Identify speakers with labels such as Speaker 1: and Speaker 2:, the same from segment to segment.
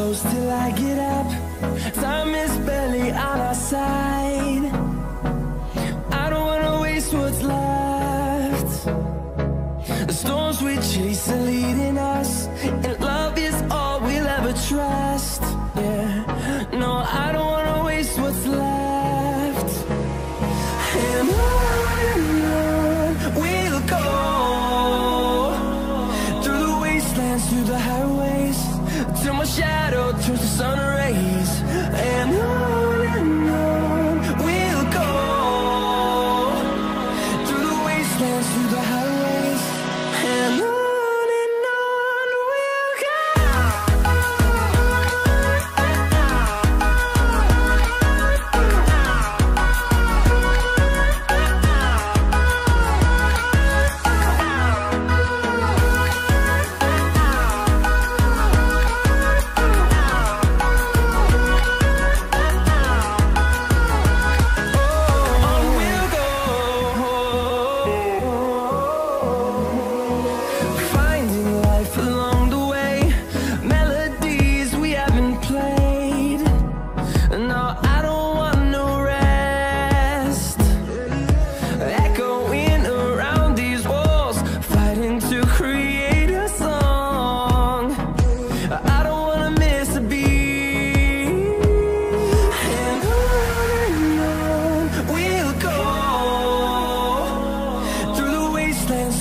Speaker 1: close till I get up. Time is barely on our side. I don't wanna waste what's left. The storms we chase are leading us, and love is all we'll ever trust. Yeah, no, I don't wanna waste what's left. And on we'll go, through the wastelands, through the highways, till my shadow turns to sun rays. And on we'll go, through the wastelands, through the highways, and on we'll go.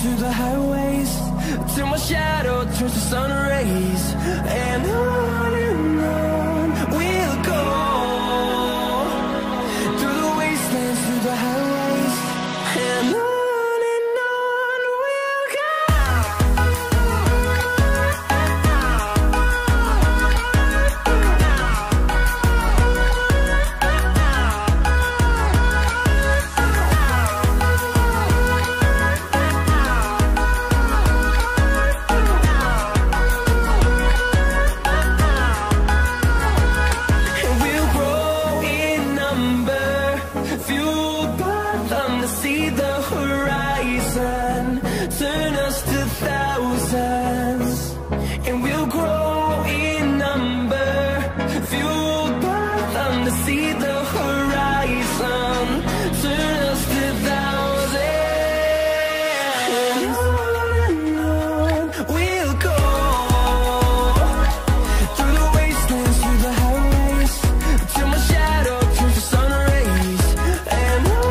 Speaker 1: Through the highways, till my shadow turns to sun rays. And on we'll go, through the wastelands, through the highways, and on we'll go. See the horizon, turn us to thousands, and we'll grow in number, fueled by them to see the horizon, turn us to thousands. And on we'll go, through the wastelands, through the highways, till my shadow turns to sun rays. And on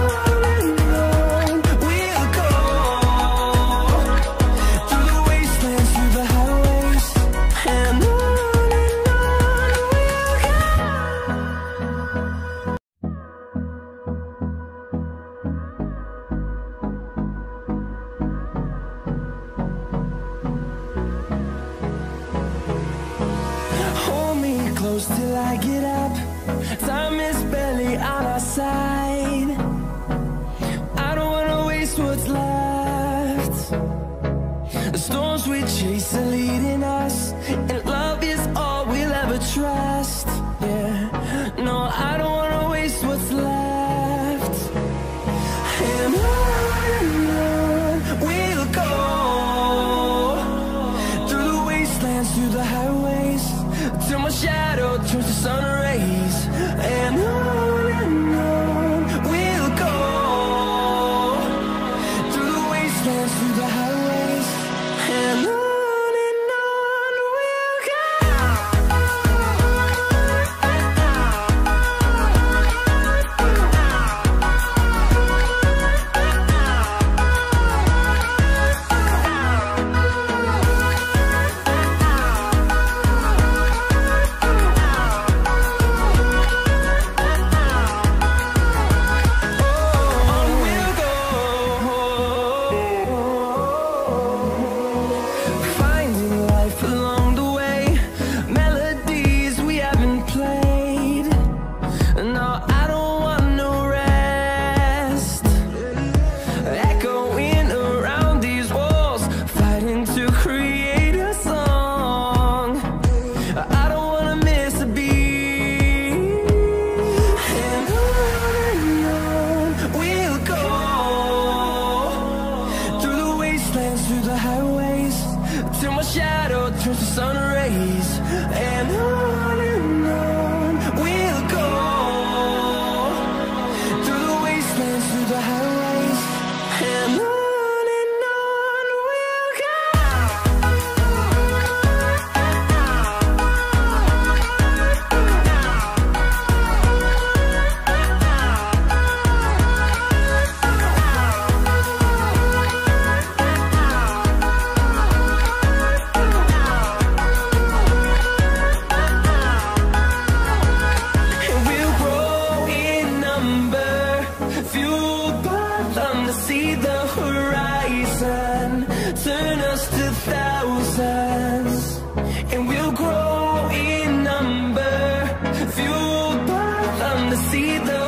Speaker 1: see the